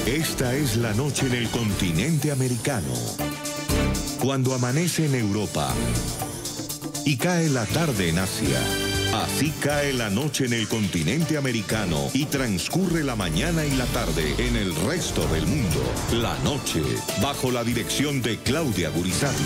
Esta es la noche en el continente americano. Cuando amanece en Europa y cae la tarde en Asia. Así cae la noche en el continente americano y transcurre la mañana y la tarde en el resto del mundo. La noche, bajo la dirección de Claudia Gurizati.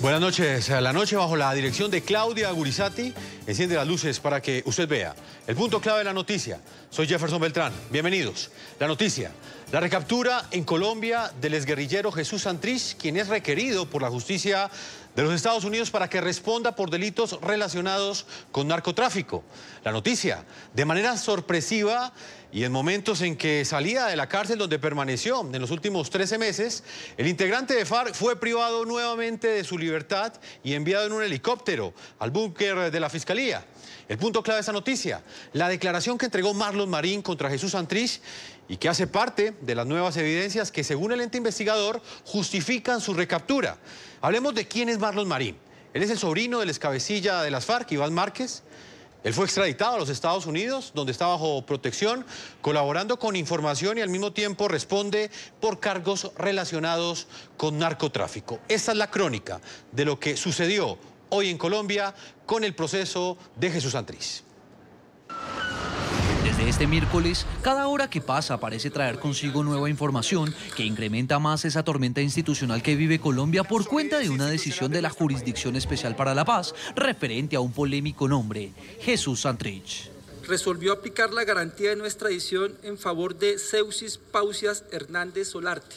Buenas noches. La noche bajo la dirección de Claudia Gurizati enciende las luces para que usted vea el punto clave de la noticia. Soy Jefferson Beltrán. Bienvenidos. La noticia: la recaptura en Colombia del exguerrillero Jesús Santrich, quien es requerido por la justicia de los Estados Unidos para que responda por delitos relacionados con narcotráfico. La noticia: de manera sorpresiva y en momentos en que salía de la cárcel donde permaneció en los últimos 13 meses, el integrante de FARC fue privado nuevamente de su libertad y enviado en un helicóptero al búnker de la Fiscalía. El punto clave de esta noticia: la declaración que entregó Marlon Marín contra Jesús Santrich y que hace parte de las nuevas evidencias que, según el ente investigador, justifican su recaptura. Hablemos de quién es Marlon Marín. Él es el sobrino del excabecilla de las FARC, Iván Márquez. Él fue extraditado a los Estados Unidos, donde está bajo protección, colaborando con información y al mismo tiempo responde por cargos relacionados con narcotráfico. Esta es la crónica de lo que sucedió hoy en Colombia con el proceso de Jesús Santrich. Desde este miércoles, cada hora que pasa parece traer consigo nueva información que incrementa más esa tormenta institucional que vive Colombia por cuenta de una decisión de la Jurisdicción Especial para la Paz referente a un polémico nombre, Jesús Santrich. Resolvió aplicar la garantía de no extradición en favor de Seuxis Pausias Hernández Solarte.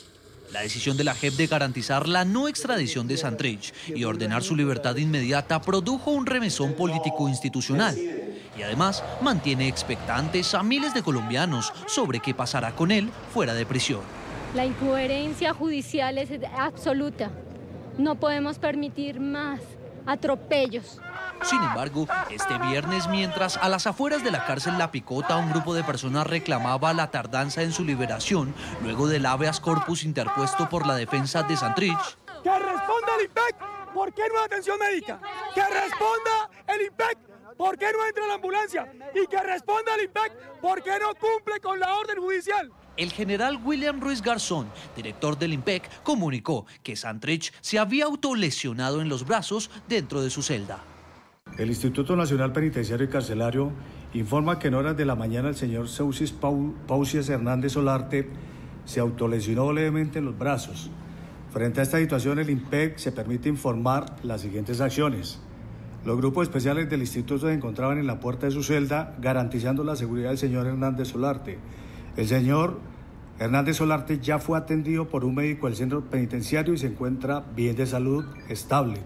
La decisión de la JEP de garantizar la no extradición de Santrich y ordenar su libertad inmediata produjo un remesón político institucional y además mantiene expectantes a miles de colombianos sobre qué pasará con él fuera de prisión. La incoherencia judicial es absoluta. No podemos permitir más atropellos. Sin embargo, este viernes, mientras a las afueras de la cárcel La Picota un grupo de personas reclamaba la tardanza en su liberación, luego del habeas corpus interpuesto por la defensa de Santrich. ¡Que responda el IMPEC! ¿Por qué no hay atención médica? ¡Que responda el IMPEC! ¿Por qué no entra la ambulancia? Y que responda el IMPEC, ¿por qué no cumple con la orden judicial? El general William Ruiz Garzón, director del IMPEC, comunicó que Santrich se había autolesionado en los brazos dentro de su celda. El Instituto Nacional Penitenciario y Carcelario informa que en horas de la mañana el señor Seuxis Pausias Hernández Solarte se autolesionó levemente en los brazos. Frente a esta situación, el IMPEC se permite informar las siguientes acciones. Los grupos especiales del instituto se encontraban en la puerta de su celda garantizando la seguridad del señor Hernández Solarte. El señor Hernández Solarte ya fue atendido por un médico del centro penitenciario y se encuentra bien de salud, estable.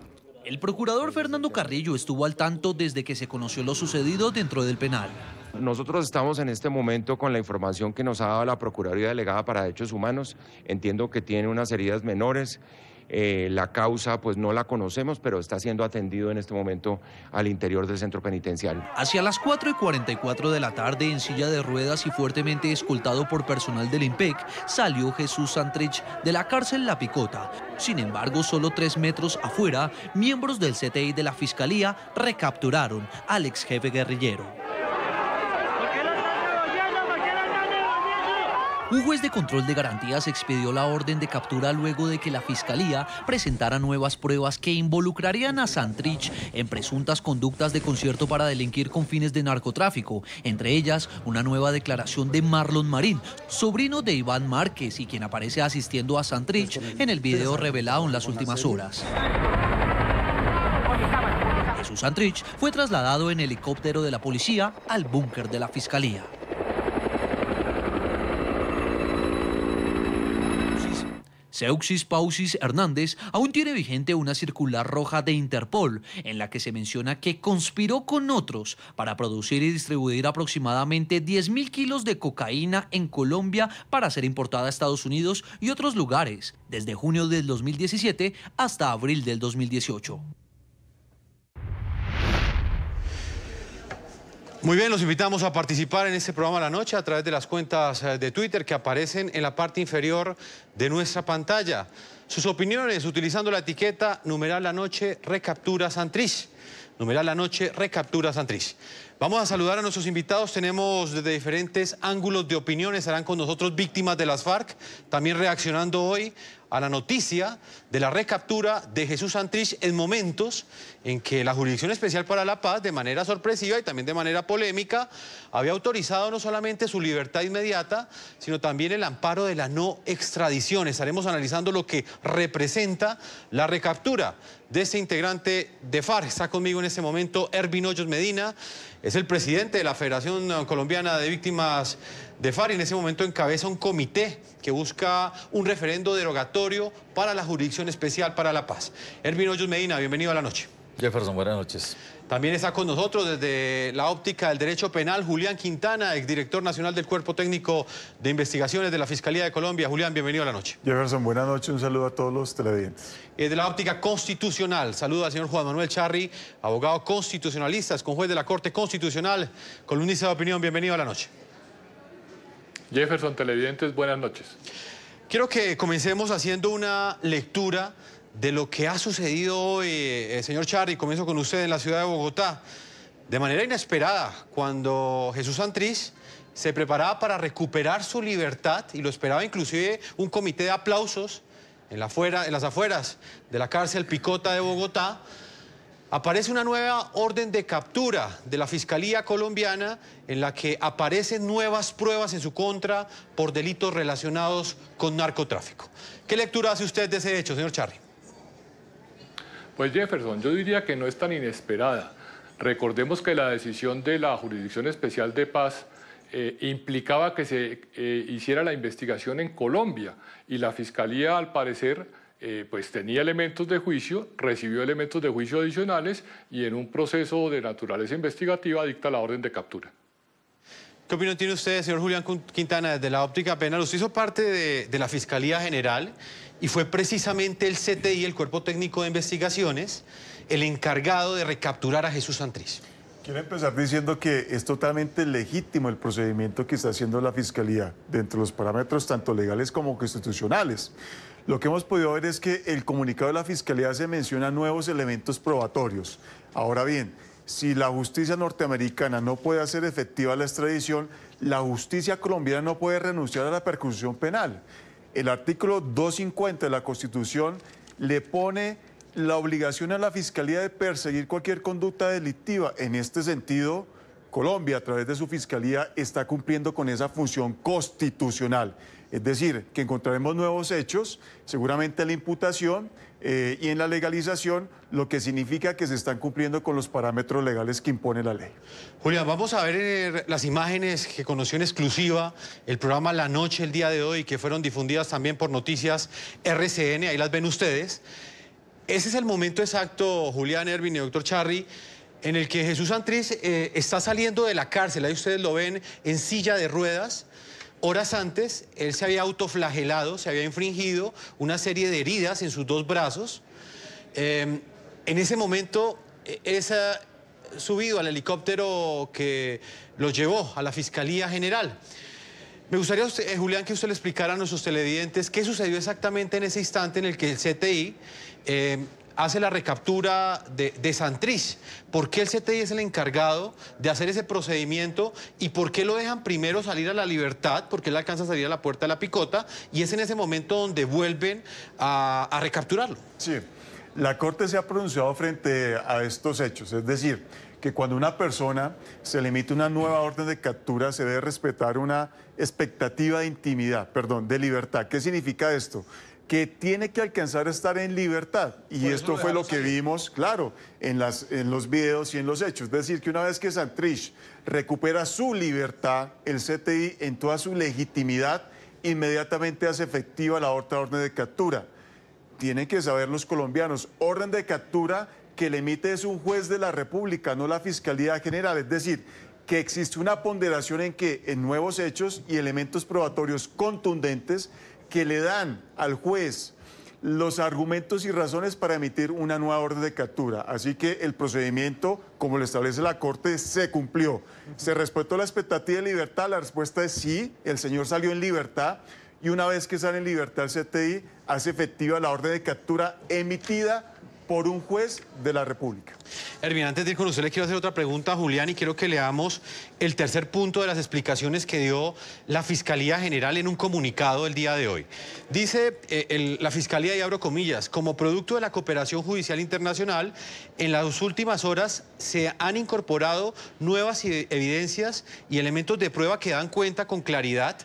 El procurador Fernando Carrillo estuvo al tanto desde que se conoció lo sucedido dentro del penal. Nosotros estamos en este momento con la información que nos ha dado la Procuraduría Delegada para Derechos Humanos. Entiendo que tiene unas heridas menores. La causa pues no la conocemos, pero está siendo atendido en este momento al interior del centro penitenciario. Hacia las 4:44 de la tarde, en silla de ruedas y fuertemente escoltado por personal del IMPEC, salió Jesús Santrich de la cárcel La Picota. Sin embargo, solo 3 metros afuera, miembros del CTI de la Fiscalía recapturaron al ex jefe guerrillero. Un juez de control de garantías expidió la orden de captura luego de que la Fiscalía presentara nuevas pruebas que involucrarían a Santrich en presuntas conductas de concierto para delinquir con fines de narcotráfico, entre ellas una nueva declaración de Marlon Marín, sobrino de Iván Márquez y quien aparece asistiendo a Santrich en el video revelado en las últimas horas. Jesús Santrich fue trasladado en helicóptero de la policía al búnker de la Fiscalía. Seuxis Pausias Hernández aún tiene vigente una circular roja de Interpol en la que se menciona que conspiró con otros para producir y distribuir aproximadamente 10.000 kilos de cocaína en Colombia para ser importada a Estados Unidos y otros lugares, desde junio del 2017 hasta abril del 2018. Muy bien, los invitamos a participar en este programa La Noche a través de las cuentas de Twitter que aparecen en la parte inferior de nuestra pantalla. Sus opiniones utilizando la etiqueta #LaNoche Recaptura Santrich. #LaNoche Recaptura Santrich. Vamos a saludar a nuestros invitados. Tenemos desde diferentes ángulos de opinión. Estarán con nosotros víctimas de las FARC, también reaccionando hoy a la noticia de la recaptura de Jesús Santrich en momentos en que la Jurisdicción Especial para la Paz, de manera sorpresiva y también de manera polémica, había autorizado no solamente su libertad inmediata, sino también el amparo de la no extradición. Estaremos analizando lo que representa la recaptura de este integrante de FARC. Está conmigo en este momento Ervin Hoyos Medina, es el presidente de la Federación Colombiana de Víctimas de FARC y en ese momento encabeza un comité que busca un referendo derogatorio para la Jurisdicción Especial para la Paz. Ervin Hoyos Medina, bienvenido a la noche. Jefferson, buenas noches. También está con nosotros desde la óptica del derecho penal Julián Quintana, exdirector nacional del Cuerpo Técnico de Investigaciones de la Fiscalía de Colombia. Julián, bienvenido a la noche. Jefferson, buenas noches, un saludo a todos los televidentes. De la óptica constitucional, saludo al señor Juan Manuel Charri, abogado constitucionalista, con juez de la Corte Constitucional, columnista de opinión. Bienvenido a la noche. Jefferson, televidentes, buenas noches. Quiero que comencemos haciendo una lectura de lo que ha sucedido hoy, señor Charri. Comienzo con usted en la ciudad de Bogotá. De manera inesperada, cuando Jesús Santrich se preparaba para recuperar su libertad, y lo esperaba inclusive un comité de aplausos en las afueras de la cárcel Picota de Bogotá, aparece una nueva orden de captura de la Fiscalía colombiana en la que aparecen nuevas pruebas en su contra por delitos relacionados con narcotráfico. ¿Qué lectura hace usted de ese hecho, señor Charri? Pues Jefferson, yo diría que no es tan inesperada. Recordemos que la decisión de la Jurisdicción Especial de Paz implicaba que se hiciera la investigación en Colombia y la Fiscalía, al parecer, pues tenía elementos de juicio, recibió elementos de juicio adicionales y en un proceso de naturaleza investigativa dicta la orden de captura. ¿Qué opinión tiene usted, señor Julián Quintana, desde la óptica penal? Usted hizo parte de la Fiscalía General y fue precisamente el CTI, el Cuerpo Técnico de Investigaciones, el encargado de recapturar a Jesús Santrich. Quiero empezar diciendo que es totalmente legítimo el procedimiento que está haciendo la Fiscalía dentro de los parámetros tanto legales como constitucionales. Lo que hemos podido ver es que el comunicado de la Fiscalía se menciona nuevos elementos probatorios. Ahora bien, si la justicia norteamericana no puede hacer efectiva la extradición, la justicia colombiana no puede renunciar a la persecución penal. El artículo 250 de la Constitución le pone la obligación a la Fiscalía de perseguir cualquier conducta delictiva. En este sentido, Colombia, a través de su Fiscalía, está cumpliendo con esa función constitucional. Es decir, que encontraremos nuevos hechos, seguramente en la imputación y en la legalización, lo que significa que se están cumpliendo con los parámetros legales que impone la ley. Julián, vamos a ver las imágenes que conoció en exclusiva el programa La Noche el día de hoy, que fueron difundidas también por Noticias RCN, ahí las ven ustedes. Ese es el momento exacto, Julián, Ervin y doctor Charri, en el que Jesús Santrich está saliendo de la cárcel. Ahí ustedes lo ven en silla de ruedas. Horas antes, él se había autoflagelado, se había infringido una serie de heridas en sus dos brazos. En ese momento, es subido al helicóptero que lo llevó a la Fiscalía General. Me gustaría, Julián, que usted le explicara a nuestros televidentes qué sucedió exactamente en ese instante en el que el CTI hace la recaptura de Santrich. ¿Por qué el CTI es el encargado de hacer ese procedimiento y por qué lo dejan primero salir a la libertad? Porque él alcanza a salir a la puerta de la Picota y es en ese momento donde vuelven a recapturarlo. Sí, la Corte se ha pronunciado frente a estos hechos, es decir, que cuando una persona se le emite una nueva orden de captura se debe respetar una expectativa de intimidad, de libertad. ¿Qué significa esto? Que tiene que alcanzar a estar en libertad. Y esto fue lo que vimos, claro, en los videos y en los hechos. Es decir, que una vez que Santrich recupera su libertad, el CTI en toda su legitimidad inmediatamente hace efectiva la otra orden de captura. Tienen que saber los colombianos, orden de captura que le emite es un juez de la República, no la Fiscalía General. Es decir, que existe una ponderación en nuevos hechos y elementos probatorios contundentes que le dan al juez los argumentos y razones para emitir una nueva orden de captura. Así que el procedimiento, como lo establece la Corte, se cumplió. ¿Se respetó la expectativa de libertad? La respuesta es sí, el señor salió en libertad y una vez que sale en libertad el CTI hace efectiva la orden de captura emitida por un juez de la República. Ervin, antes de ir con usted le quiero hacer otra pregunta a Julián y quiero que leamos el tercer punto de las explicaciones que dio la Fiscalía General en un comunicado el día de hoy. Dice la Fiscalía, y abro comillas, como producto de la cooperación judicial internacional, en las últimas horas se han incorporado nuevas evidencias y elementos de prueba que dan cuenta con claridad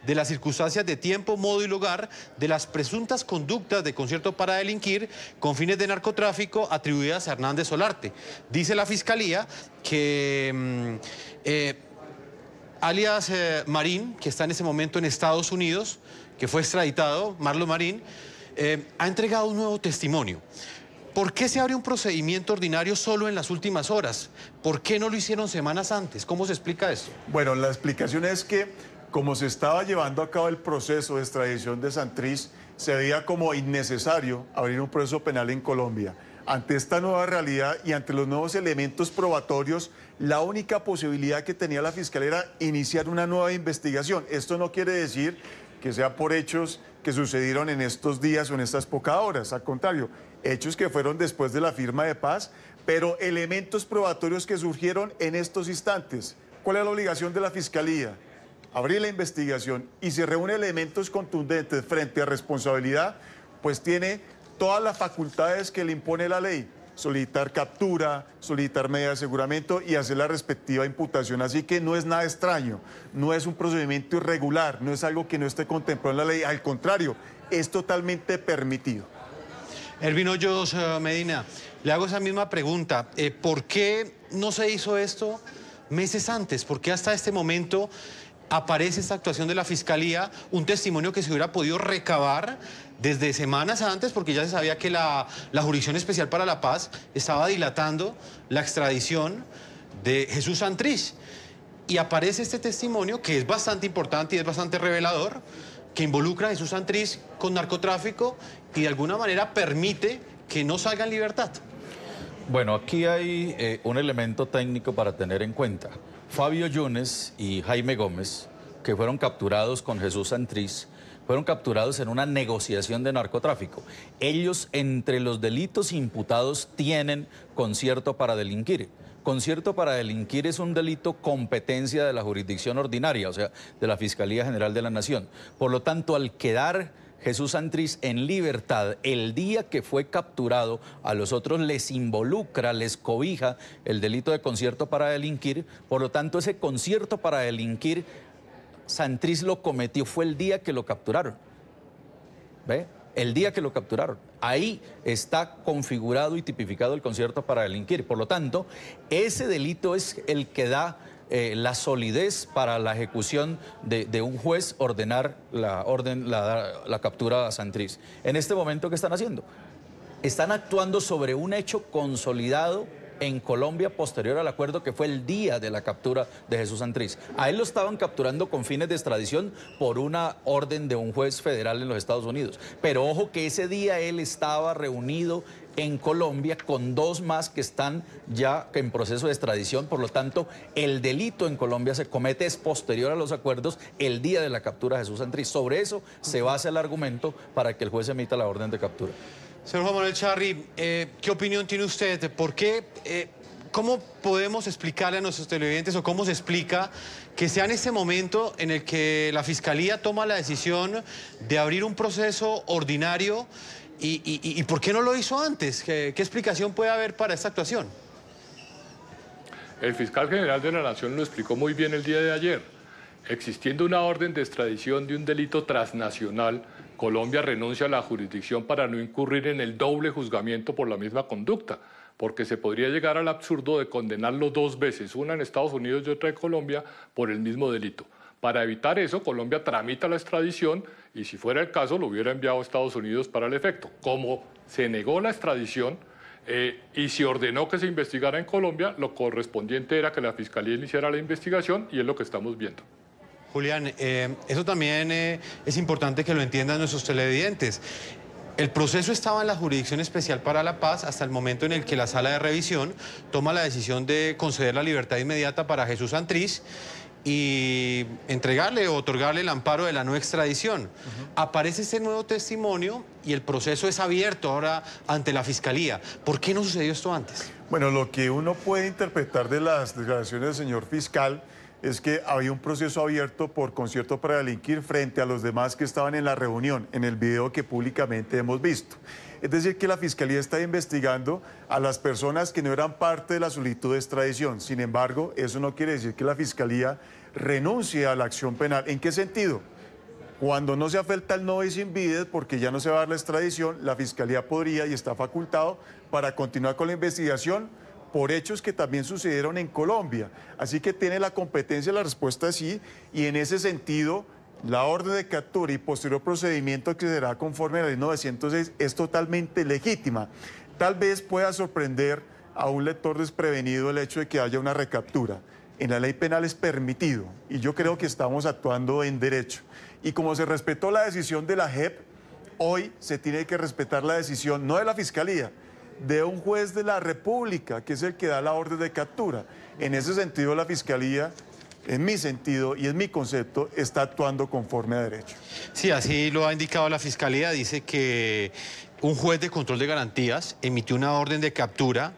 de las circunstancias de tiempo, modo y lugar de las presuntas conductas de concierto para delinquir con fines de narcotráfico atribuidas a Hernández Solarte. Dice la Fiscalía que alias Marín, que está en ese momento en Estados Unidos, que fue extraditado, Marlon Marín, ha entregado un nuevo testimonio. ¿Por qué se abre un procedimiento ordinario solo en las últimas horas? ¿Por qué no lo hicieron semanas antes? ¿Cómo se explica esto? Bueno, la explicación es que como se estaba llevando a cabo el proceso de extradición de Santrich, se veía como innecesario abrir un proceso penal en Colombia. Ante esta nueva realidad y ante los nuevos elementos probatorios, la única posibilidad que tenía la Fiscalía era iniciar una nueva investigación. Esto no quiere decir que sea por hechos que sucedieron en estos días o en estas pocas horas. Al contrario, hechos que fueron después de la firma de paz, pero elementos probatorios que surgieron en estos instantes. ¿Cuál es la obligación de la Fiscalía? Abrir la investigación, y si reúne elementos contundentes frente a responsabilidad, pues tiene todas las facultades que le impone la ley: solicitar captura, solicitar medida de aseguramiento y hacer la respectiva imputación. Así que no es nada extraño, no es un procedimiento irregular, no es algo que no esté contemplado en la ley, al contrario, es totalmente permitido. Ervin Hoyos Medina, le hago esa misma pregunta. ¿Por qué no se hizo esto meses antes? ¿Por qué hasta este momento aparece esta actuación de la Fiscalía, un testimonio que se hubiera podido recabar desde semanas antes, porque ya se sabía que la Jurisdicción Especial para la Paz estaba dilatando la extradición de Jesús Santrich? Y aparece este testimonio que es bastante importante y es bastante revelador, que involucra a Jesús Santrich con narcotráfico y de alguna manera permite que no salga en libertad. Bueno, aquí hay un elemento técnico para tener en cuenta. Fabio Yunes y Jaime Gómez, que fueron capturados con Jesús Santrich, fueron capturados en una negociación de narcotráfico. Ellos, entre los delitos imputados, tienen concierto para delinquir. Concierto para delinquir es un delito competencia de la jurisdicción ordinaria, o sea, de la Fiscalía General de la Nación. Por lo tanto, al quedar Jesús Santrich en libertad, el día que fue capturado, a los otros les involucra, les cobija el delito de concierto para delinquir. Por lo tanto, ese concierto para delinquir, Santrich lo cometió, fue el día que lo capturaron. ¿Ve? El día que lo capturaron. Ahí está configurado y tipificado el concierto para delinquir. Por lo tanto, ese delito es el que da la solidez para la ejecución de un juez ordenar la captura a Santrich. En este momento, ¿qué están haciendo? Están actuando sobre un hecho consolidado en Colombia posterior al acuerdo que fue el día de la captura de Jesús Santrich. A él lo estaban capturando con fines de extradición por una orden de un juez federal en los Estados Unidos. Pero ojo que ese día él estaba reunido en Colombia con dos más que están ya en proceso de extradición. Por lo tanto, el delito en Colombia se comete es posterior a los acuerdos el día de la captura de Jesús Santrich. Sobre eso se basa el argumento para que el juez emita la orden de captura. Señor Juan Manuel Charri, ¿qué opinión tiene usted? ¿Por qué, cómo podemos explicarle a nuestros televidentes o cómo se explica que sea en este momento en el que la Fiscalía toma la decisión de abrir un proceso ordinario y por qué no lo hizo antes? ¿Qué explicación puede haber para esta actuación? El fiscal general de la Nación lo explicó muy bien el día de ayer. Existiendo una orden de extradición de un delito transnacional, Colombia renuncia a la jurisdicción para no incurrir en el doble juzgamiento por la misma conducta, porque se podría llegar al absurdo de condenarlo dos veces, una en Estados Unidos y otra en Colombia, por el mismo delito. Para evitar eso, Colombia tramita la extradición y, si fuera el caso, lo hubiera enviado a Estados Unidos para el efecto. Como se negó la extradición y se ordenó que se investigara en Colombia, lo correspondiente era que la Fiscalía iniciara la investigación y es lo que estamos viendo. Julián, eso también es importante que lo entiendan nuestros televidentes. El proceso estaba en la Jurisdicción Especial para la Paz hasta el momento en el que la Sala de Revisión toma la decisión de conceder la libertad inmediata para Jesús Santrich y entregarle o otorgarle el amparo de la no extradición. Aparece ese nuevo testimonio y el proceso es abierto ahora ante la Fiscalía. ¿Por qué no sucedió esto antes? Bueno, lo que uno puede interpretar de las declaraciones del señor fiscal es que había un proceso abierto por concierto para delinquir frente a los demás que estaban en la reunión, en el video que públicamente hemos visto. Es decir, que la Fiscalía está investigando a las personas que no eran parte de la solicitud de extradición. Sin embargo, eso no quiere decir que la Fiscalía renuncie a la acción penal. ¿En qué sentido? Cuando no se afecta el no bis in idem, porque ya no se va a dar la extradición, la Fiscalía podría y está facultado para continuar con la investigación por hechos que también sucedieron en Colombia. Así que tiene la competencia, la respuesta es sí, y en ese sentido la orden de captura y posterior procedimiento que será conforme a la ley 906 es totalmente legítima. Tal vez pueda sorprender a un lector desprevenido el hecho de que haya una recaptura. En la ley penal es permitido y yo creo que estamos actuando en derecho. Y como se respetó la decisión de la JEP, hoy se tiene que respetar la decisión no de la Fiscalía, de un juez de la República, que es el que da la orden de captura. En ese sentido, la Fiscalía, en mi sentido y en mi concepto, está actuando conforme a derecho. Sí, así lo ha indicado la Fiscalía. Dice que un juez de control de garantías emitió una orden de captura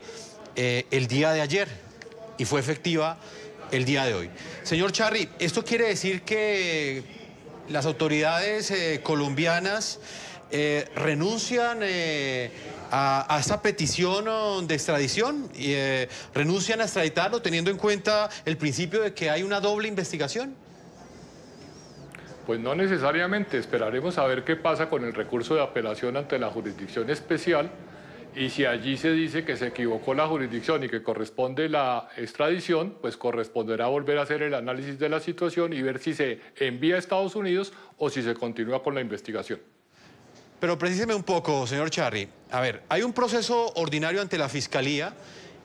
el día de ayer y fue efectiva el día de hoy. Señor Charri, ¿esto quiere decir que las autoridades colombianas renuncian a esta petición de extradición y renuncian a extraditarlo teniendo en cuenta el principio de que hay una doble investigación? Pues no necesariamente, esperaremos a ver qué pasa con el recurso de apelación ante la jurisdicción especial y si allí se dice que se equivocó la jurisdicción y que corresponde la extradición, pues corresponderá volver a hacer el análisis de la situación y ver si se envía a Estados Unidos o si se continúa con la investigación. Pero precíseme un poco, señor Charri. A ver, hay un proceso ordinario ante la Fiscalía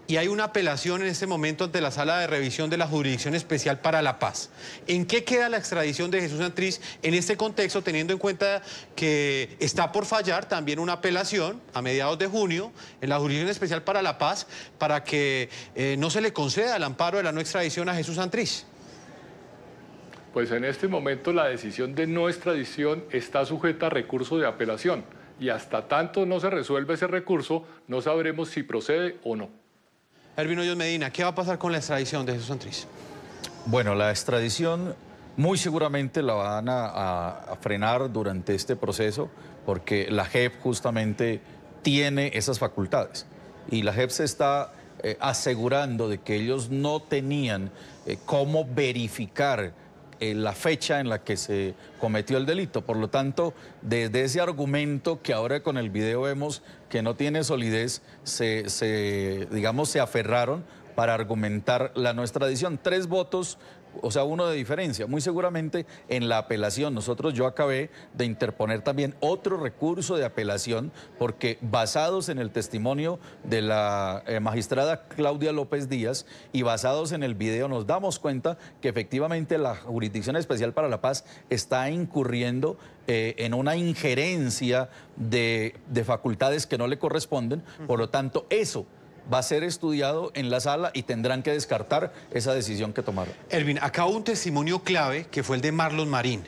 y hay una apelación en este momento ante la Sala de Revisión de la Jurisdicción Especial para la Paz. ¿En qué queda la extradición de Jesús Santrich en este contexto, teniendo en cuenta que está por fallar también una apelación a mediados de junio en la Jurisdicción Especial para la Paz para que no se le conceda el amparo de la no extradición a Jesús Santrich? Pues en este momento la decisión de no extradición está sujeta a recurso de apelación y hasta tanto no se resuelve ese recurso, no sabremos si procede o no. Ervin Hoyos Medina, ¿qué va a pasar con la extradición de Jesús Santrich? Bueno, la extradición muy seguramente la van a frenar durante este proceso porque la JEP justamente tiene esas facultades y la JEP se está asegurando de que ellos no tenían cómo verificar la fecha en la que se cometió el delito. Por lo tanto, desde ese argumento que ahora con el video vemos que no tiene solidez, digamos, se aferraron para argumentar la no extradición. 3 votos, o sea, 1 de diferencia. Muy seguramente en la apelación, yo acabé de interponer también otro recurso de apelación porque basados en el testimonio de la magistrada Claudia López Díaz y basados en el video nos damos cuenta que efectivamente la Jurisdicción Especial para la Paz está incurriendo en una injerencia de facultades que no le corresponden. Por lo tanto, eso va a ser estudiado en la sala y tendrán que descartar esa decisión que tomaron. Ervin, acá hubo un testimonio clave que fue el de Marlon Marín.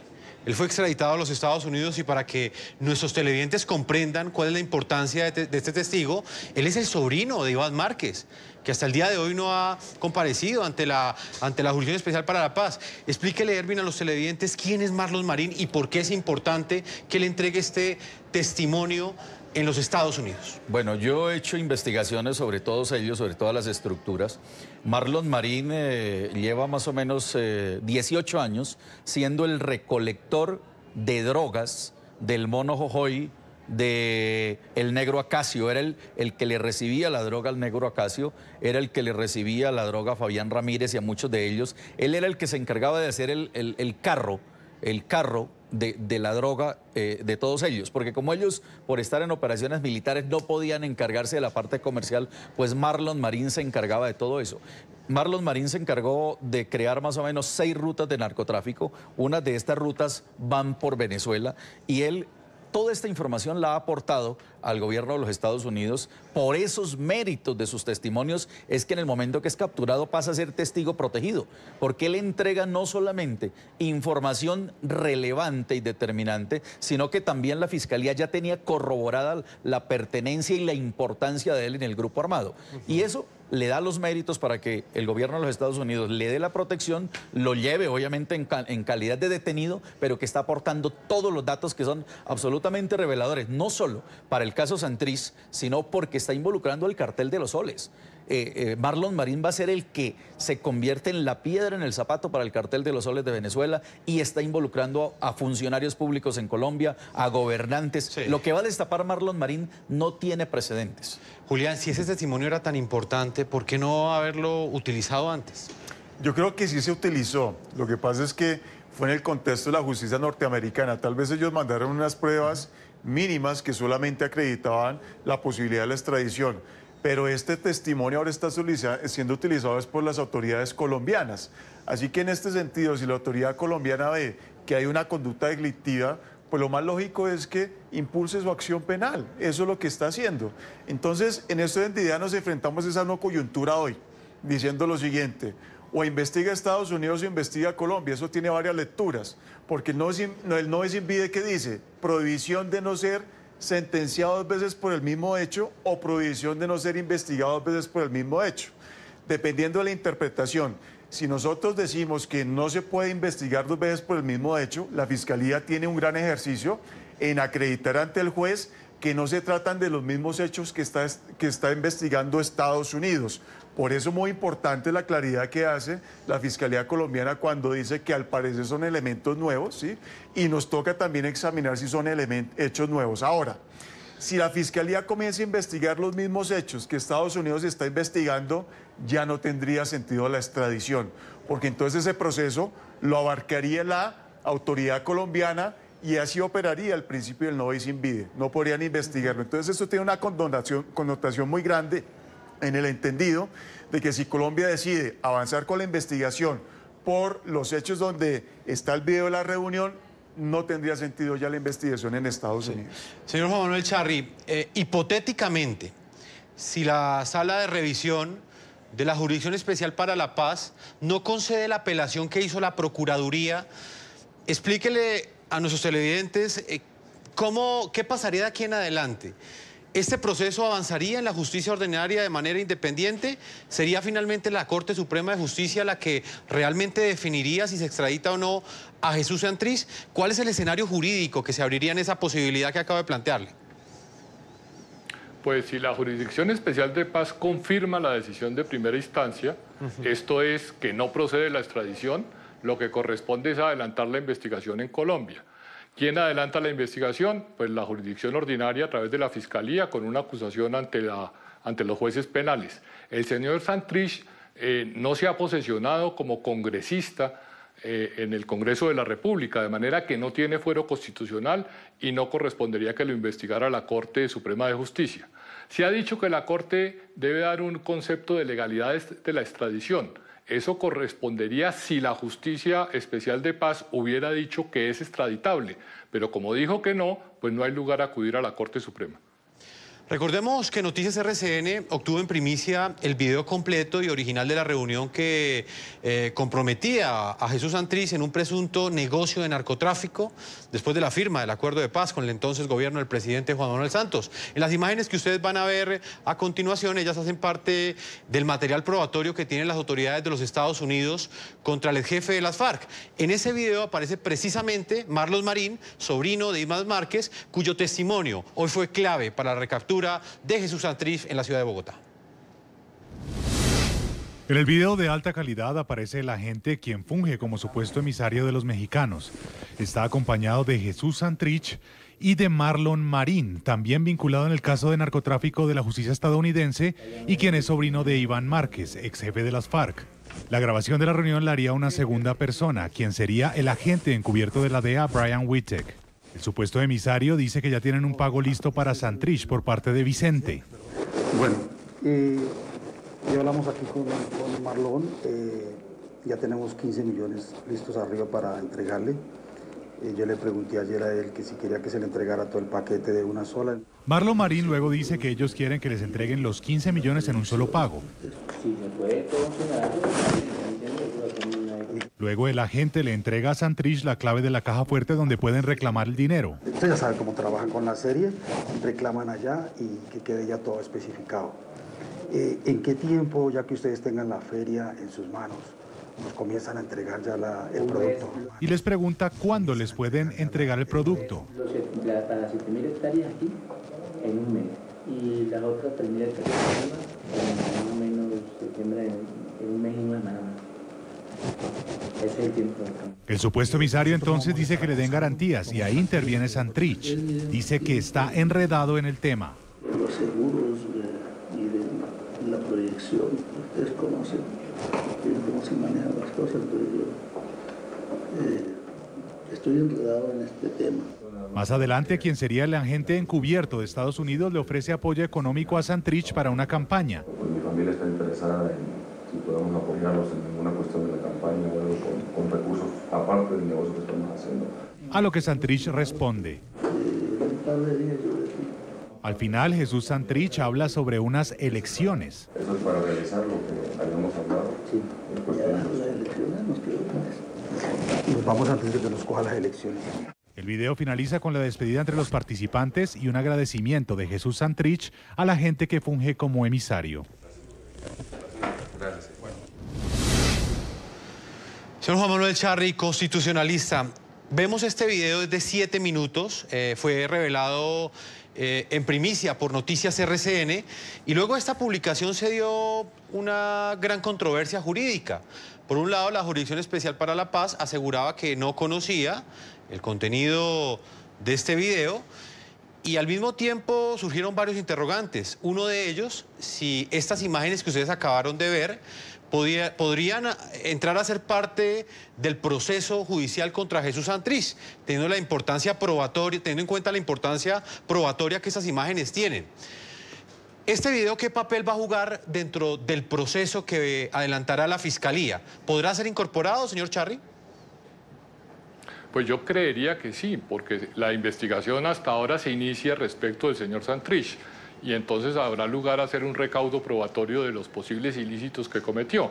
Él fue extraditado a los Estados Unidos y para que nuestros televidentes comprendan cuál es la importancia de este testigo, él es el sobrino de Iván Márquez, que hasta el día de hoy no ha comparecido ante la Jurisdicción Especial para la Paz. Explíquele, Ervin, a los televidentes quién es Marlon Marín y por qué es importante que le entregue este testimonio en los Estados Unidos. Bueno, yo he hecho investigaciones sobre todos ellos, sobre todas las estructuras. Marlon Marín lleva más o menos 18 años siendo el recolector de drogas del Mono Jojoy, de el Negro Acacio. Era el que le recibía la droga al Negro Acacio, era el que le recibía la droga a Fabián Ramírez y a muchos de ellos. Él era el que se encargaba de hacer el carro de la droga de todos ellos, porque como ellos por estar en operaciones militares no podían encargarse de la parte comercial, pues Marlon Marín se encargaba de todo eso. Marlon Marín se encargó de crear más o menos 6 rutas de narcotráfico. Una de estas rutas van por Venezuela y él toda esta información la ha aportado al gobierno de los Estados Unidos. Por esos méritos de sus testimonios es que en el momento que es capturado pasa a ser testigo protegido, porque él entrega no solamente información relevante y determinante, sino que también la Fiscalía ya tenía corroborada la pertenencia y la importancia de él en el grupo armado. Y eso le da los méritos para que el gobierno de los Estados Unidos le dé la protección, lo lleve obviamente en calidad de detenido, pero que está aportando todos los datos que son absolutamente reveladores, no solo para el caso Santrich, sino porque está involucrando al cartel de los soles. Marlon Marín va a ser el que se convierte en la piedra en el zapato para el cartel de los soles de Venezuela y está involucrando a funcionarios públicos en Colombia, a gobernantes. Sí. Lo que va a destapar Marlon Marín no tiene precedentes. Julián, si ese testimonio era tan importante, ¿por qué no haberlo utilizado antes? Yo creo que sí se utilizó. Lo que pasa es que fue en el contexto de la justicia norteamericana. Tal vez ellos mandaron unas pruebas mínimas que solamente acreditaban la posibilidad de la extradición. Pero este testimonio ahora está siendo utilizado por las autoridades colombianas. Así que en este sentido, si la autoridad colombiana ve que hay una conducta delictiva, pues lo más lógico es que impulse su acción penal. Eso es lo que está haciendo. Entonces, en esta entidad nos enfrentamos a esa no coyuntura hoy, diciendo lo siguiente: o investiga Estados Unidos o investiga Colombia. Eso tiene varias lecturas, porque el no es impide, ¿qué dice? Prohibición de no ser sentenciado 2 veces por el mismo hecho o prohibición de no ser investigado 2 veces por el mismo hecho, dependiendo de la interpretación. Si nosotros decimos que no se puede investigar 2 veces por el mismo hecho, la Fiscalía tiene un gran ejercicio en acreditar ante el juez que no se tratan de los mismos hechos que está investigando Estados Unidos. Por eso muy importante la claridad que hace la Fiscalía colombiana cuando dice que al parecer son elementos nuevos, ¿sí? Y nos toca también examinar si son hechos nuevos. Ahora, si la Fiscalía comienza a investigar los mismos hechos que Estados Unidos está investigando, ya no tendría sentido la extradición, porque entonces ese proceso lo abarcaría la autoridad colombiana y así operaría el principio del no bis in vide, no podrían investigarlo. Entonces eso tiene una connotación muy grande en el entendido de que si Colombia decide avanzar con la investigación por los hechos donde está el video de la reunión, no tendría sentido ya la investigación en Estados Unidos. Señor Juan Manuel Charri, hipotéticamente, si la sala de revisión de la Jurisdicción Especial para la Paz no concede la apelación que hizo la Procuraduría, explíquele a nuestros televidentes qué pasaría de aquí en adelante. ¿Este proceso avanzaría en la justicia ordinaria de manera independiente? ¿Sería finalmente la Corte Suprema de Justicia la que realmente definiría si se extradita o no a Jesús Santrich? ¿Cuál es el escenario jurídico que se abriría en esa posibilidad que acabo de plantearle? Pues si la Jurisdicción Especial de Paz confirma la decisión de primera instancia, esto es que no procede la extradición, lo que corresponde es adelantar la investigación en Colombia. ¿Quién adelanta la investigación? Pues la jurisdicción ordinaria a través de la Fiscalía con una acusación ante los jueces penales. El señor Santrich no se ha posesionado como congresista en el Congreso de la República, de manera que no tiene fuero constitucional y no correspondería que lo investigara la Corte Suprema de Justicia. Se ha dicho que la Corte debe dar un concepto de legalidad de la extradición. Eso correspondería si la Justicia Especial de Paz hubiera dicho que es extraditable, pero como dijo que no, pues no hay lugar a acudir a la Corte Suprema. Recordemos que Noticias RCN obtuvo en primicia el video completo y original de la reunión que comprometía a Jesús Santrich en un presunto negocio de narcotráfico después de la firma del acuerdo de paz con el entonces gobierno del presidente Juan Manuel Santos. En las imágenes que ustedes van a ver a continuación, ellas hacen parte del material probatorio que tienen las autoridades de los Estados Unidos contra el jefe de las FARC. En ese video aparece precisamente Marlon Marín, sobrino de Imad Márquez, cuyo testimonio hoy fue clave para la recaptura de Jesús Santrich en la ciudad de Bogotá. En el video de alta calidad aparece el agente quien funge como supuesto emisario de los mexicanos. Está acompañado de Jesús Santrich y de Marlon Marín, también vinculado en el caso de narcotráfico de la justicia estadounidense y quien es sobrino de Iván Márquez, ex jefe de las FARC. La grabación de la reunión la haría una segunda persona, quien sería el agente encubierto de la DEA, Brian Wittek. El supuesto emisario dice que ya tienen un pago listo para Santrich por parte de Vicente. Bueno, ya hablamos aquí con Marlon, ya tenemos 15 millones listos arriba para entregarle. Yo le pregunté ayer a él que si quería que se le entregara todo el paquete de una sola. Marlon Marín luego dice que ellos quieren que les entreguen los 15 millones en un solo pago. Luego el agente le entrega a Santrich la clave de la caja fuerte donde pueden reclamar el dinero. Usted ya sabe cómo trabajan con la serie, reclaman allá y que quede ya todo especificado. ¿En qué tiempo, ya que ustedes tengan la feria en sus manos, nos comienzan a entregar ya el producto? Y les pregunta cuándo les pueden entregar el producto. Para 7.000 hectáreas aquí en un mes y las otras 3.000 hectáreas en más o menos septiembre, en un mes y una semana más. Ese es el tiempo. El supuesto emisario entonces dice que le den garantías y ahí interviene Santrich. Dice que está enredado en el tema. Los seguros y de la proyección, ustedes conocen cómo se manejan las cosas, pero yo estoy enredado en este tema. Más adelante, quien sería el agente encubierto de Estados Unidos le ofrece apoyo económico a Santrich para una campaña. Pues mi familia está interesada en si podemos apoyarlos en alguna cuestión de la campaña o algo con recursos aparte del negocio que estamos haciendo. A lo que Santrich responde. Al final, Jesús Santrich habla sobre unas elecciones. Eso es para realizar lo que habíamos hablado. Sí, las elecciones nos quedó más. Nos vamos antes de que nos coja las elecciones. El video finaliza con la despedida entre los participantes y un agradecimiento de Jesús Santrich a la gente que funge como emisario. Gracias. Señor Juan Manuel Charri, constitucionalista, vemos este video de 7 minutos, fue revelado en primicia por Noticias RCN y luego de esta publicación se dio una gran controversia jurídica. Por un lado, la Jurisdicción Especial para la Paz aseguraba que no conocía el contenido de este video y al mismo tiempo surgieron varios interrogantes. Uno de ellos, si estas imágenes que ustedes acabaron de ver podrían entrar a ser parte del proceso judicial contra Jesús Santrich, teniendo la importancia probatoria, teniendo en cuenta la importancia probatoria que esas imágenes tienen. ¿Este video qué papel va a jugar dentro del proceso que adelantará la Fiscalía? ¿Podrá ser incorporado, señor Charri? Pues yo creería que sí, porque la investigación hasta ahora se inicia respecto del señor Santrich y entonces habrá lugar a hacer un recaudo probatorio de los posibles ilícitos que cometió.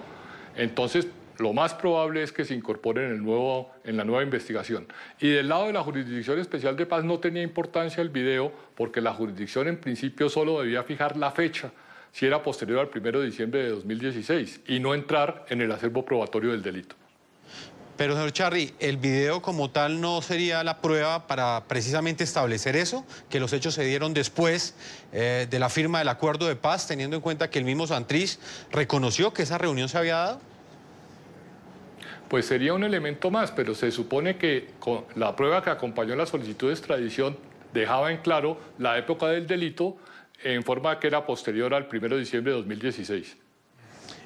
Entonces, lo más probable es que se incorporen en la nueva investigación. Y del lado de la Jurisdicción Especial de Paz no tenía importancia el video porque la jurisdicción en principio solo debía fijar la fecha, si era posterior al 1 de diciembre de 2016, y no entrar en el acervo probatorio del delito. Pero, señor Charri, ¿el video como tal no sería la prueba para precisamente establecer eso? Que los hechos se dieron después de la firma del acuerdo de paz, teniendo en cuenta que el mismo Santrich reconoció que esa reunión se había dado. Pues sería un elemento más, pero se supone que con la prueba que acompañó la solicitud de extradición dejaba en claro la época del delito en forma que era posterior al 1 de diciembre de 2016.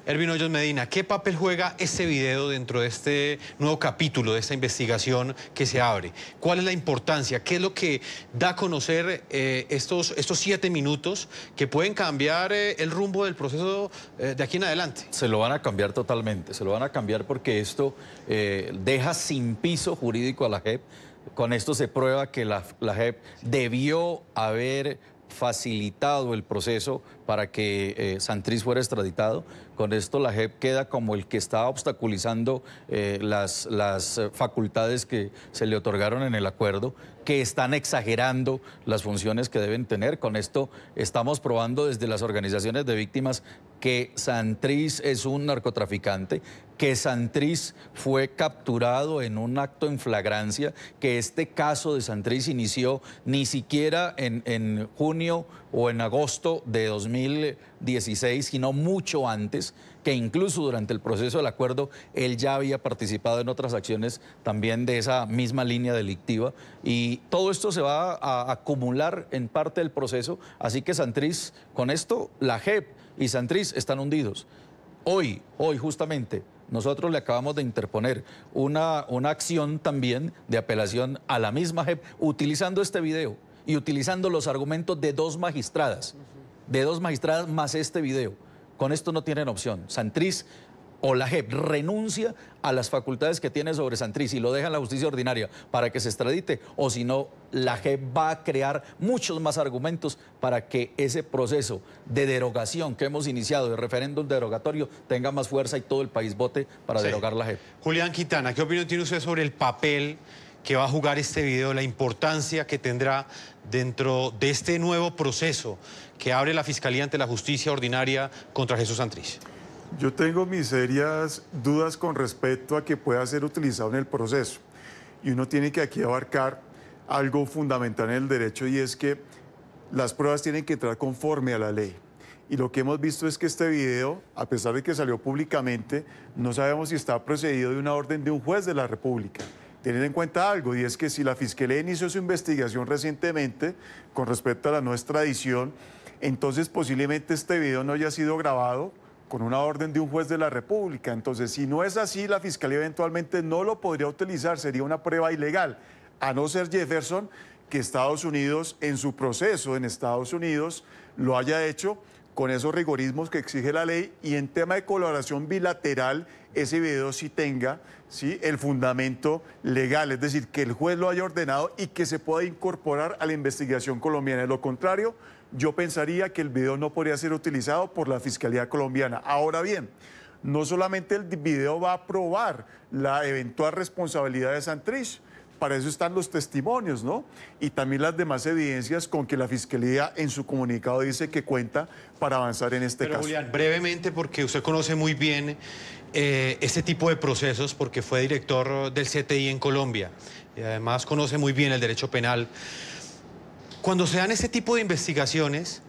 Ervin Hoyos Medina, ¿qué papel juega este video dentro de este nuevo capítulo de esta investigación que se abre? ¿Cuál es la importancia? ¿Qué es lo que da a conocer estos 7 minutos que pueden cambiar el rumbo del proceso de aquí en adelante? Se lo van a cambiar totalmente, se lo van a cambiar porque esto deja sin piso jurídico a la JEP. Con esto se prueba que la JEP debió haber facilitado el proceso para que Santrich fuera extraditado. Con esto la JEP queda como el que está obstaculizando las facultades que se le otorgaron en el acuerdo, que están exagerando las funciones que deben tener. Con esto estamos probando desde las organizaciones de víctimas que Santrich es un narcotraficante, que Santrich fue capturado en un acto en flagrancia, que este caso de Santrich inició ni siquiera en junio o en agosto de 2016, sino mucho antes, que incluso durante el proceso del acuerdo él ya había participado en otras acciones también de esa misma línea delictiva, y todo esto se va a acumular en parte del proceso, así que Santrich, con esto, la JEP y Santrich están hundidos. Hoy justamente, nosotros le acabamos de interponer una acción también de apelación a la misma JEP, utilizando este video y utilizando los argumentos de 2 magistradas, más este video. Con esto no tienen opción. Santrich o la JEP renuncia a las facultades que tiene sobre Santrich y lo deja en la justicia ordinaria para que se extradite, o si no, la JEP va a crear muchos más argumentos para que ese proceso de derogación que hemos iniciado, de referéndum derogatorio, tenga más fuerza y todo el país vote para derogar la JEP. Julián Quintana, ¿qué opinión tiene usted sobre el papel que va a jugar este video, la importancia que tendrá dentro de este nuevo proceso que abre la Fiscalía ante la justicia ordinaria contra Jesús Santrich? Yo tengo mis serias dudas con respecto a que pueda ser utilizado en el proceso. Y uno tiene que aquí abarcar algo fundamental en el derecho, y es que las pruebas tienen que entrar conforme a la ley. Y lo que hemos visto es que este video, a pesar de que salió públicamente, no sabemos si está procedido de una orden de un juez de la República. Tener en cuenta algo, y es que si la Fiscalía inició su investigación recientemente con respecto a la no extradición, entonces posiblemente este video no haya sido grabado con una orden de un juez de la República. Entonces, si no es así, la Fiscalía eventualmente no lo podría utilizar, sería una prueba ilegal, a no ser, Jefferson, que Estados Unidos, en su proceso en Estados Unidos, lo haya hecho con esos rigorismos que exige la ley, y en tema de colaboración bilateral, ese video sí tenga el fundamento legal, es decir, que el juez lo haya ordenado y que se pueda incorporar a la investigación colombiana. De lo contrario, yo pensaría que el video no podría ser utilizado por la Fiscalía colombiana. Ahora bien, no solamente el video va a probar la eventual responsabilidad de Santrich, para eso están los testimonios, ¿no? Y también las demás evidencias con que la Fiscalía en su comunicado dice que cuenta para avanzar en este caso. Julián, brevemente, porque usted conoce muy bien este tipo de procesos, porque fue director del CTI en Colombia y además conoce muy bien el derecho penal. Cuando se dan este tipo de investigaciones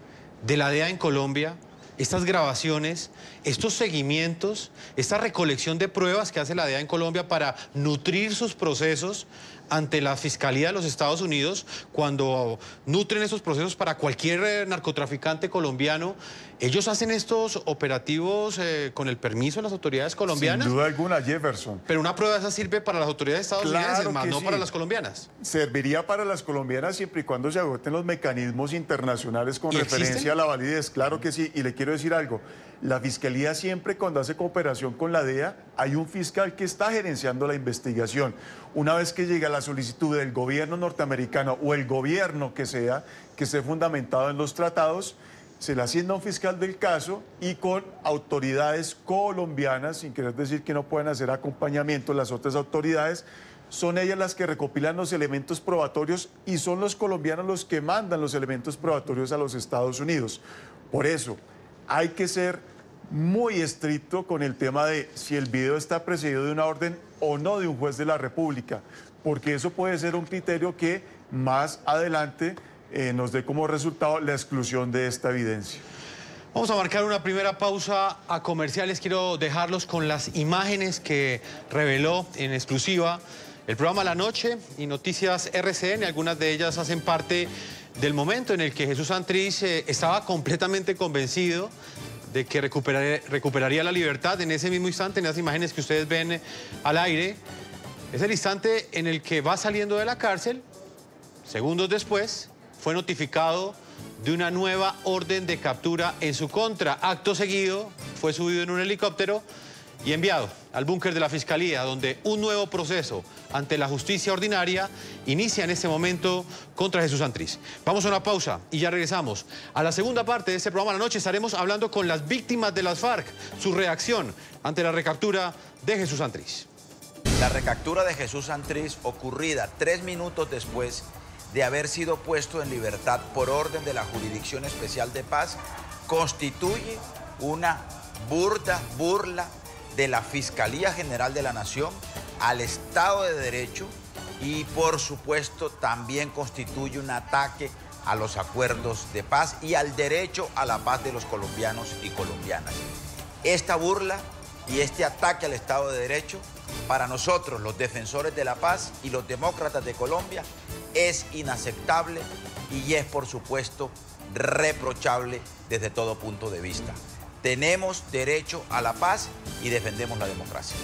de la DEA en Colombia, estas grabaciones, estos seguimientos, esta recolección de pruebas que hace la DEA en Colombia para nutrir sus procesos ante la Fiscalía de los Estados Unidos, cuando nutren esos procesos para cualquier narcotraficante colombiano, ¿ellos hacen estos operativos con el permiso de las autoridades colombianas? Sin duda alguna, Jefferson. Pero una prueba esa sirve para las autoridades estadounidenses, más no para las colombianas. Serviría para las colombianas siempre y cuando se agoten los mecanismos internacionales con referencia a la validez. Claro que sí, y le quiero decir algo. La Fiscalía siempre, cuando hace cooperación con la DEA, hay un fiscal que está gerenciando la investigación. Una vez que llega la solicitud del gobierno norteamericano o el gobierno que sea, que esté fundamentado en los tratados, se le asigna un fiscal del caso y con autoridades colombianas, sin querer decir que no pueden hacer acompañamiento las otras autoridades, son ellas las que recopilan los elementos probatorios y son los colombianos los que mandan los elementos probatorios a los Estados Unidos. Por eso, hay que ser muy estricto con el tema de si el video está precedido de una orden o no de un juez de la República, porque eso puede ser un criterio que más adelante nos dé como resultado la exclusión de esta evidencia. Vamos a marcar una primera pausa a comerciales. Quiero dejarlos con las imágenes que reveló en exclusiva el programa La Noche y Noticias RCN. Algunas de ellas hacen parte del momento en el que Jesús Santrich estaba completamente convencido de que recuperaría la libertad. En ese mismo instante, en las imágenes que ustedes ven al aire, es el instante en el que va saliendo de la cárcel. Segundos después, fue notificado de una nueva orden de captura en su contra. Acto seguido, fue subido en un helicóptero y enviado al búnker de la Fiscalía, donde un nuevo proceso ante la justicia ordinaria inicia en este momento contra Jesús Santrich. Vamos a una pausa y ya regresamos. A la segunda parte de este programa La Noche estaremos hablando con las víctimas de las FARC, su reacción ante la recaptura de Jesús Santrich. La recaptura de Jesús Santrich, ocurrida 3 minutos después de haber sido puesto en libertad por orden de la Jurisdicción Especial de Paz, constituye una burla de la Fiscalía General de la Nación al Estado de Derecho y, por supuesto, también constituye un ataque a los acuerdos de paz y al derecho a la paz de los colombianos y colombianas. Esta burla y este ataque al Estado de Derecho, para nosotros, los defensores de la paz y los demócratas de Colombia, es inaceptable y es, por supuesto, reprochable desde todo punto de vista. Tenemos derecho a la paz y defendemos la democracia.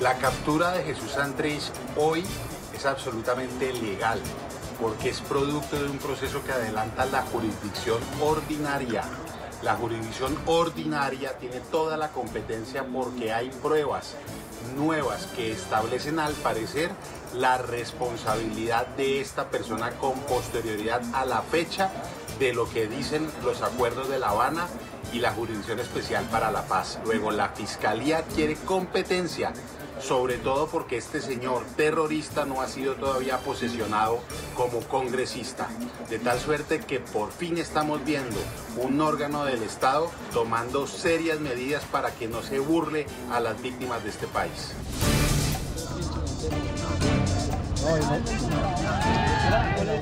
La captura de Jesús Santrich hoy es absolutamente legal porque es producto de un proceso que adelanta la jurisdicción ordinaria La jurisdicción ordinaria tiene toda la competencia porque hay pruebas nuevas que establecen al parecer la responsabilidad de esta persona con posterioridad a la fecha de lo que dicen los acuerdos de La Habana y la Jurisdicción Especial para la Paz. Luego la Fiscalía adquiere competencia, sobre todo porque este señor terrorista no ha sido todavía posesionado como congresista, de tal suerte que por fin estamos viendo un órgano del Estado tomando serias medidas para que no se burle a las víctimas de este país.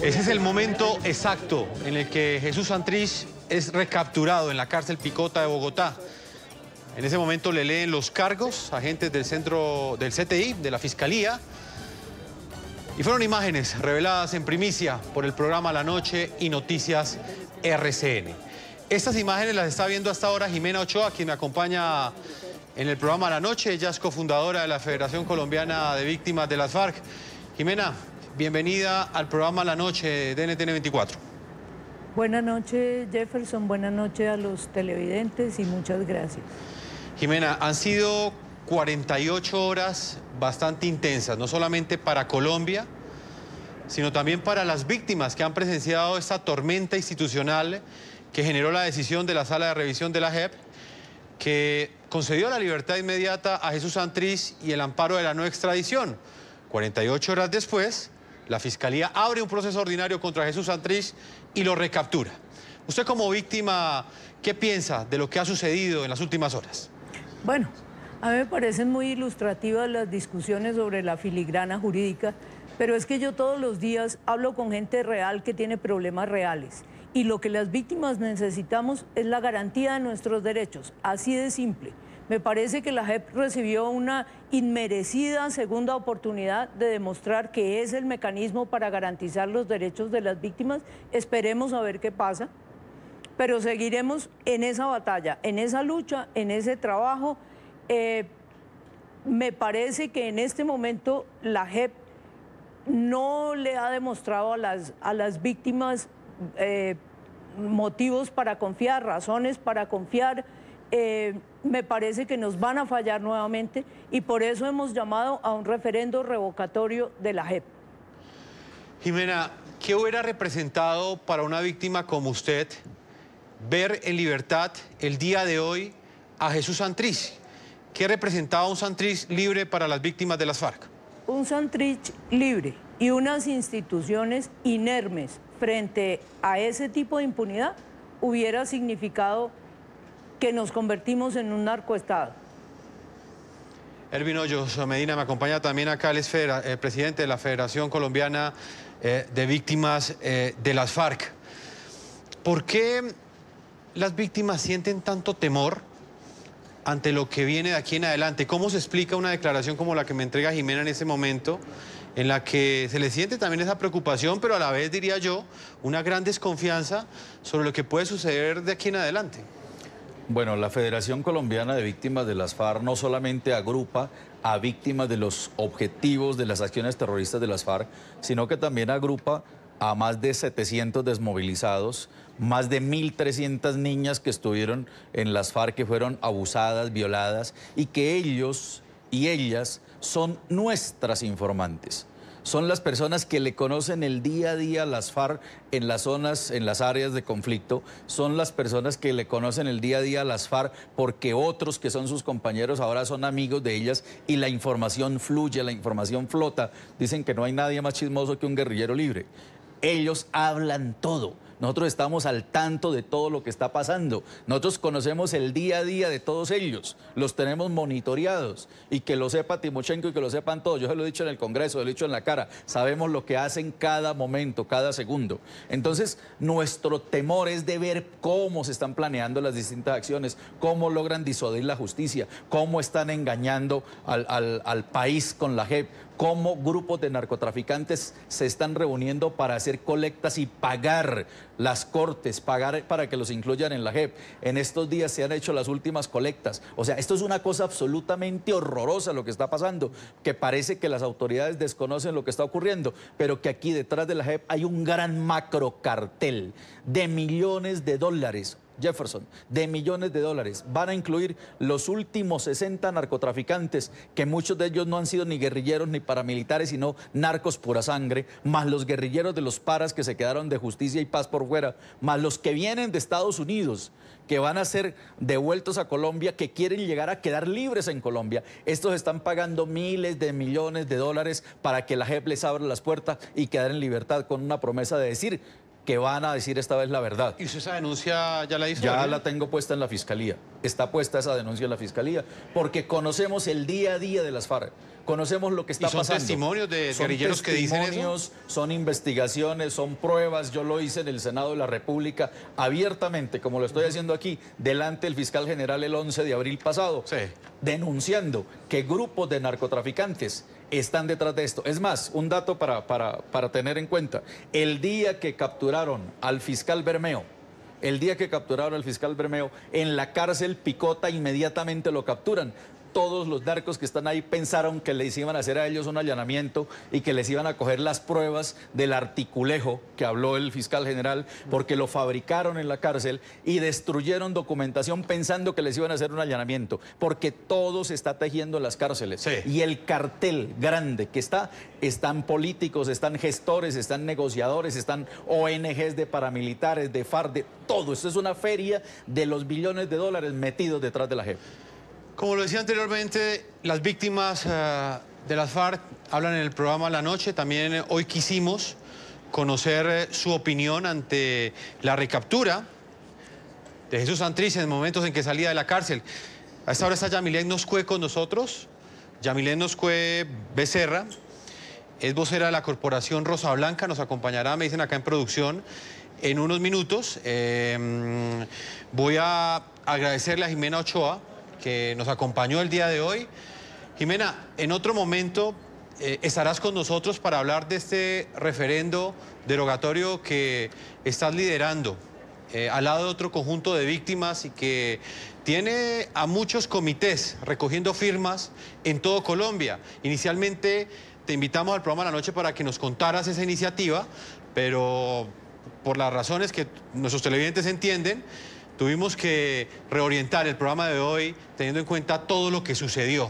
Ese es el momento exacto en el que Jesús Santrich es recapturado en la cárcel Picota de Bogotá. En ese momento le leen los cargos, agentes del CTI, de la Fiscalía. Y fueron imágenes reveladas en primicia por el programa La Noche y Noticias RCN. Estas imágenes las está viendo hasta ahora Jimena Ochoa, quien me acompaña en el programa La Noche. Ella es cofundadora de la Federación Colombiana de Víctimas de las FARC. Jimena, bienvenida al programa La Noche de NTN 24. Buenas noches, Jefferson. Buenas noches a los televidentes y muchas gracias. Jimena, han sido 48 horas bastante intensas, no solamente para Colombia, sino también para las víctimas que han presenciado esta tormenta institucional que generó la decisión de la Sala de Revisión de la JEP, que concedió la libertad inmediata a Jesús Santrich y el amparo de la no extradición. 48 horas después, la Fiscalía abre un proceso ordinario contra Jesús Santrich y lo recaptura. Usted como víctima, ¿qué piensa de lo que ha sucedido en las últimas horas? Bueno, a mí me parecen muy ilustrativas las discusiones sobre la filigrana jurídica, pero es que yo todos los días hablo con gente real que tiene problemas reales. Y lo que las víctimas necesitamos es la garantía de nuestros derechos, así de simple. Me parece que la JEP recibió una inmerecida segunda oportunidad de demostrar que es el mecanismo para garantizar los derechos de las víctimas. Esperemos a ver qué pasa, pero seguiremos en esa batalla, en esa lucha, en ese trabajo. Me parece que en este momento la JEP no le ha demostrado a las víctimas motivos para confiar, razones para confiar. Me parece que nos van a fallar nuevamente y por eso hemos llamado a un referendo revocatorio de la JEP. Jimena, ¿qué hubiera representado para una víctima como usted ver en libertad el día de hoy a Jesús Santrich? ¿Qué representaba un Santrich libre para las víctimas de las FARC? Un Santrich libre y unas instituciones inermes frente a ese tipo de impunidad hubiera significado que nos convertimos en un narcoestado. Ervin Hoyos Medina me acompaña también acá, él es presidente de la Federación Colombiana de Víctimas de las FARC. ¿Por qué las víctimas sienten tanto temor ante lo que viene de aquí en adelante? ¿Cómo se explica una declaración como la que me entrega Jimena en ese momento, en la que se le siente también esa preocupación, pero a la vez, diría yo, una gran desconfianza sobre lo que puede suceder de aquí en adelante? Bueno, la Federación Colombiana de Víctimas de las FARC no solamente agrupa a víctimas de los objetivos de las acciones terroristas de las FARC, sino que también agrupa a más de 700 desmovilizados, más de 1.300 niñas que estuvieron en las FARC, que fueron abusadas, violadas, y que ellos y ellas son nuestras informantes. Son las personas que le conocen el día a día a las FARC en las zonas, en las áreas de conflicto. Son las personas que le conocen el día a día a las FARC porque otros que son sus compañeros ahora son amigos de ellas y la información fluye, la información flota. Dicen que no hay nadie más chismoso que un guerrillero libre. Ellos hablan todo. Nosotros estamos al tanto de todo lo que está pasando. Nosotros conocemos el día a día de todos ellos. Los tenemos monitoreados. Y que lo sepa Timochenko y que lo sepan todos. Yo se lo he dicho en el Congreso, se lo he dicho en la cara. Sabemos lo que hacen cada momento, cada segundo. Entonces, nuestro temor es de ver cómo se están planeando las distintas acciones, cómo logran disuadir la justicia, cómo están engañando al país con la JEP, cómo grupos de narcotraficantes se están reuniendo para hacer colectas y pagar las cortes, pagar para que los incluyan en la JEP. En estos días se han hecho las últimas colectas. O sea, esto es una cosa absolutamente horrorosa lo que está pasando, que parece que las autoridades desconocen lo que está ocurriendo, pero que aquí detrás de la JEP hay un gran macrocartel de millones de dólares Jefferson, de millones de dólares. Van a incluir los últimos 60 narcotraficantes, que muchos de ellos no han sido ni guerrilleros ni paramilitares, sino narcos pura sangre, más los guerrilleros de los paras que se quedaron de Justicia y Paz por fuera, más los que vienen de Estados Unidos, que van a ser devueltos a Colombia, que quieren llegar a quedar libres en Colombia. Estos están pagando miles de millones de dólares para que la JEP les abra las puertas y quedar en libertad, con una promesa de decir que van a decir esta vez la verdad. ¿Y usted esa denuncia ya la hizo? Ya la tengo puesta en la Fiscalía. Está puesta esa denuncia en la Fiscalía, porque conocemos el día a día de las FARC. Conocemos lo que está pasando. ¿Y son testimonios de guerrilleros que dicen eso? Son investigaciones, son pruebas. Yo lo hice en el Senado de la República abiertamente, como lo estoy haciendo aquí, delante del fiscal general el 11 de abril pasado, denunciando que grupos de narcotraficantes están detrás de esto. Es más, un dato para tener en cuenta. El día que capturaron al fiscal Bermeo, en la cárcel Picota inmediatamente lo capturan. Todos los narcos que están ahí pensaron que les iban a hacer a ellos un allanamiento y que les iban a coger las pruebas del articulejo que habló el fiscal general, porque lo fabricaron en la cárcel y destruyeron documentación pensando que les iban a hacer un allanamiento, porque todo se está tejiendo en las cárceles. Y el cartel grande que están políticos, están gestores, están negociadores, están ONGs de paramilitares, de FARC, de todo. Esto es una feria de los billones de dólares metidos detrás de la JEP. Como lo decía anteriormente, las víctimas de las FARC hablan en el programa La Noche. También hoy quisimos conocer su opinión ante la recaptura de Jesús Santrich en momentos en que salía de la cárcel. A esta hora está Yamilet Noscue con nosotros. Yamilet Noscue Becerra es vocera de la Corporación Rosa Blanca. Nos acompañará, me dicen acá en producción, en unos minutos. Voy a agradecerle a Jimena Ochoa, que nos acompañó el día de hoy. Jimena, en otro momento estarás con nosotros para hablar de este referendo derogatorio que estás liderando al lado de otro conjunto de víctimas y que tiene a muchos comités recogiendo firmas en todo Colombia. Inicialmente te invitamos al programa La Noche para que nos contaras esa iniciativa, pero por las razones que nuestros televidentes entienden, tuvimos que reorientar el programa de hoy teniendo en cuenta todo lo que sucedió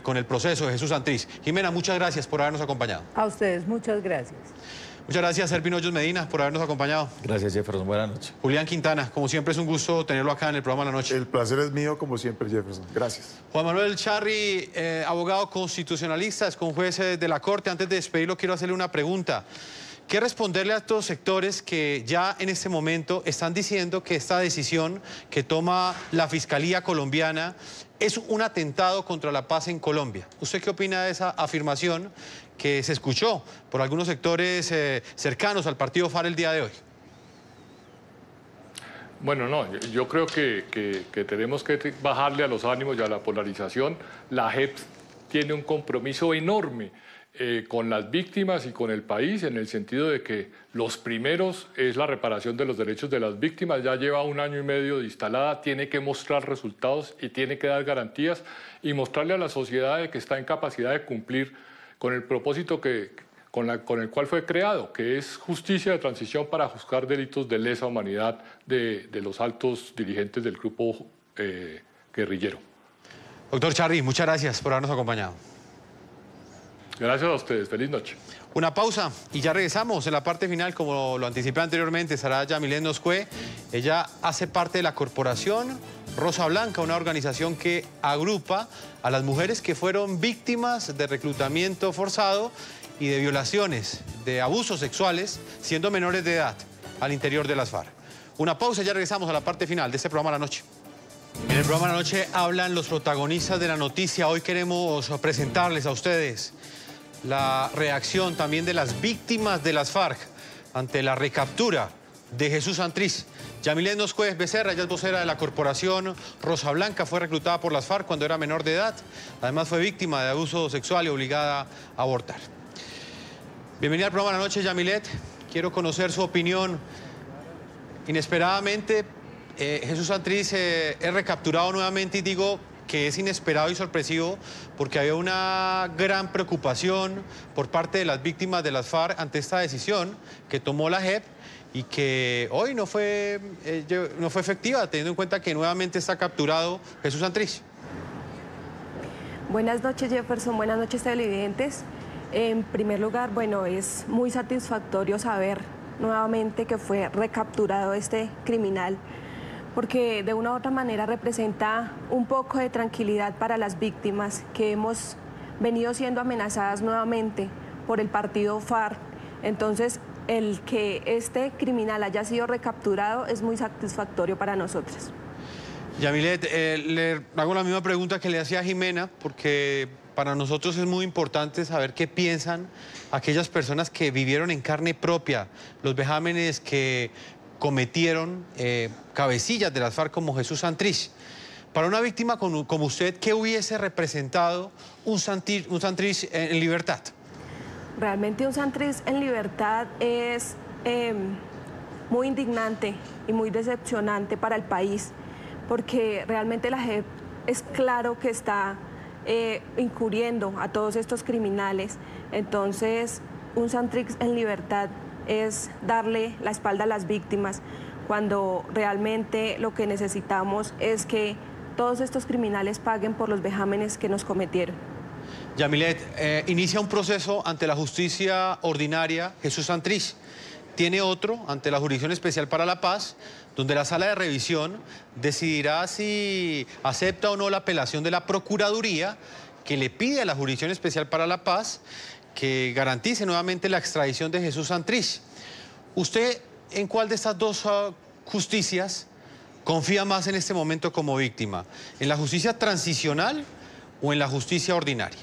con el proceso de Jesús Santrich. Jimena, muchas gracias por habernos acompañado. A ustedes, muchas gracias. Muchas gracias, Serpin Hoyos Medina, por habernos acompañado. Gracias, Jefferson. Buenas noches. Julián Quintana, como siempre es un gusto tenerlo acá en el programa La Noche. El placer es mío, como siempre, Jefferson. Gracias. Juan Manuel Charri, abogado constitucionalista, es juez de la Corte. Antes de despedirlo, quiero hacerle una pregunta. ¿Qué responderle a estos sectores que ya en este momento están diciendo que esta decisión que toma la Fiscalía colombiana es un atentado contra la paz en Colombia? ¿Usted qué opina de esa afirmación que se escuchó por algunos sectores cercanos al partido FARC el día de hoy? Bueno, no, yo creo que tenemos que bajarle a los ánimos y a la polarización. La JEP tiene un compromiso enorme con las víctimas y con el país, en el sentido de que los primeros es la reparación de los derechos de las víctimas. Ya lleva 1 año y medio de instalada, tiene que mostrar resultados y tiene que dar garantías y mostrarle a la sociedad de que está en capacidad de cumplir con el propósito con el cual fue creado, que es justicia de transición para juzgar delitos de lesa humanidad de los altos dirigentes del grupo guerrillero. Doctor Charri, muchas gracias por habernos acompañado. Gracias a ustedes. Feliz noche. Una pausa y ya regresamos. En la parte final, como lo anticipé anteriormente, estará Yamilet Noscue. Ella hace parte de la Corporación Rosa Blanca, una organización que agrupa a las mujeres que fueron víctimas de reclutamiento forzado y de violaciones, de abusos sexuales, siendo menores de edad al interior de las FARC. Una pausa y ya regresamos a la parte final de este programa La Noche. En el programa La Noche hablan los protagonistas de la noticia. Hoy queremos presentarles a ustedes la reacción también de las víctimas de las FARC ante la recaptura de Jesús Santrich. Yamilet Noscue Becerra, ella es vocera de la Corporación Rosa Blanca, fue reclutada por las FARC cuando era menor de edad. Además fue víctima de abuso sexual y obligada a abortar. Bienvenida al programa La Noche, Yamilet. Quiero conocer su opinión. Inesperadamente, Jesús Santrich es recapturado nuevamente, y digo que es inesperado y sorpresivo porque había una gran preocupación por parte de las víctimas de las FARC ante esta decisión que tomó la JEP y que hoy no fue efectiva, teniendo en cuenta que nuevamente está capturado Jesús Santrich. Buenas noches, Jefferson. Buenas noches, televidentes. En primer lugar, bueno, es muy satisfactorio saber nuevamente que fue recapturado este criminal, porque de una u otra manera representa un poco de tranquilidad para las víctimas que hemos venido siendo amenazadas nuevamente por el partido FARC. Entonces, el que este criminal haya sido recapturado es muy satisfactorio para nosotras. Yamilet, le hago la misma pregunta que le hacía a Jimena, porque para nosotros es muy importante saber qué piensan aquellas personas que vivieron en carne propia los vejámenes que cometieron cabecillas de las FARC como Jesús Santrich. Para una víctima como usted, ¿qué hubiese representado un Santrich en libertad? Realmente un Santrich en libertad es muy indignante y muy decepcionante para el país, porque realmente la JEP es claro que está incurriendo a todos estos criminales. Entonces, un Santrich en libertad es darle la espalda a las víctimas, cuando realmente lo que necesitamos es que todos estos criminales paguen por los vejámenes que nos cometieron. Yamilet, inicia un proceso ante la justicia ordinaria Jesús Santrich. Tiene otro ante la Jurisdicción Especial para la Paz, donde la sala de revisión decidirá si acepta o no la apelación de la Procuraduría, que le pide a la Jurisdicción Especial para la Paz que garantice nuevamente la extradición de Jesús Santrich. ¿Usted en cuál de estas dos justicias confía más en este momento como víctima? ¿En la justicia transicional o en la justicia ordinaria?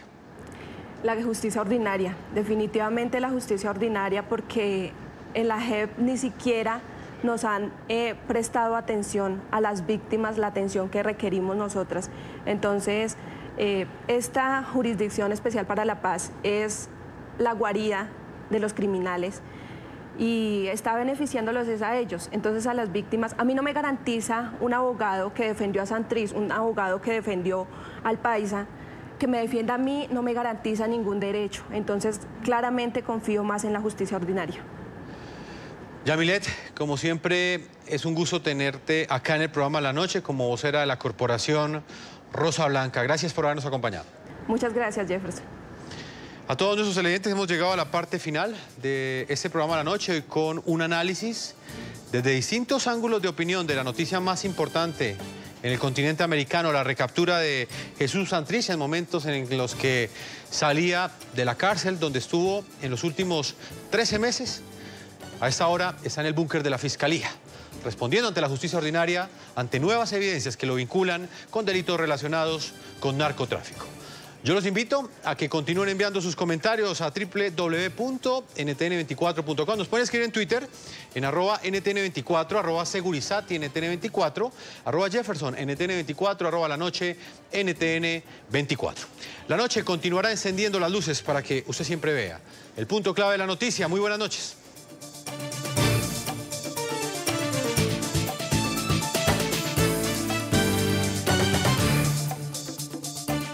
La justicia ordinaria, definitivamente la justicia ordinaria, porque en la JEP ni siquiera nos han prestado atención a las víctimas, la atención que requerimos nosotras. Entonces, esta Jurisdicción Especial para la Paz es la guarida de los criminales y está beneficiándolos a ellos. Entonces, a las víctimas, a mí no me garantiza un abogado que defendió a Santrich, un abogado que defendió al Paisa, que me defienda a mí no me garantiza ningún derecho. Entonces, claramente confío más en la justicia ordinaria. Yamilet, como siempre, es un gusto tenerte acá en el programa La Noche como vocera de la Corporación Rosa Blanca. Gracias por habernos acompañado. Muchas gracias, Jefferson. A todos nuestros televidentes hemos llegado a la parte final de este programa La Noche con un análisis desde distintos ángulos de opinión de la noticia más importante en el continente americano, la recaptura de Jesús Santrich en momentos en los que salía de la cárcel donde estuvo en los últimos 13 meses. A esta hora está en el búnker de la Fiscalía, respondiendo ante la justicia ordinaria ante nuevas evidencias que lo vinculan con delitos relacionados con narcotráfico. Yo los invito a que continúen enviando sus comentarios a www.ntn24.com. Nos pueden escribir en Twitter en @ntn24, @segurizati ntn24, @Jefferson ntn24, @La Noche ntn24. La Noche continuará encendiendo las luces para que usted siempre vea el punto clave de la noticia. Muy buenas noches.